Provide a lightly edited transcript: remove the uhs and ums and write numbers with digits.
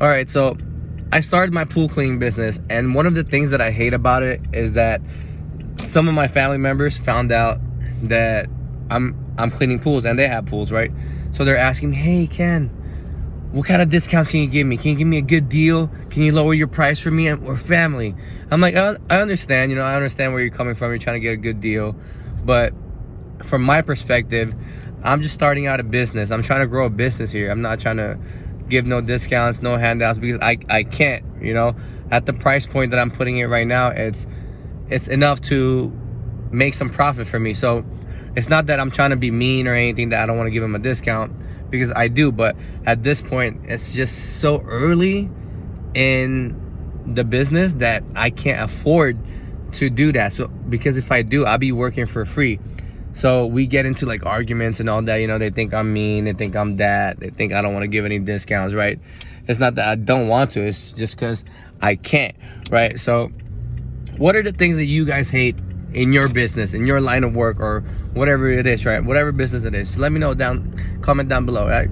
All right, so I started my pool cleaning business, and one of the things that I hate about it is that some of my family members found out that I'm cleaning pools, and they have pools, right? So they're asking me, "Hey, Ken, what kind of discounts can you give me? Can you give me a good deal? Can you lower your price for me? We're family." I'm like, I understand, I understand where you're coming from. You're trying to get a good deal, but from my perspective, I'm just starting out a business. I'm trying to grow a business here. I'm not trying to give no discounts, no handouts, because I can't, at the price point that I'm putting it right now, it's enough to make some profit for me. So it's not that I'm trying to be mean or anything, that I don't want to give them a discount, because I do. But at this point, it's just so early in the business that I can't afford to do that. So because if I do, I'll be working for free. So we get into like arguments and all that. They think I'm mean, they think I'm that, they think I don't want to give any discounts, right? It's not that I don't want to, it's just because I can't, right? So what are the things that you guys hate in your business, in your line of work, or whatever it is, right? Whatever business it is, just let me know comment down below, right?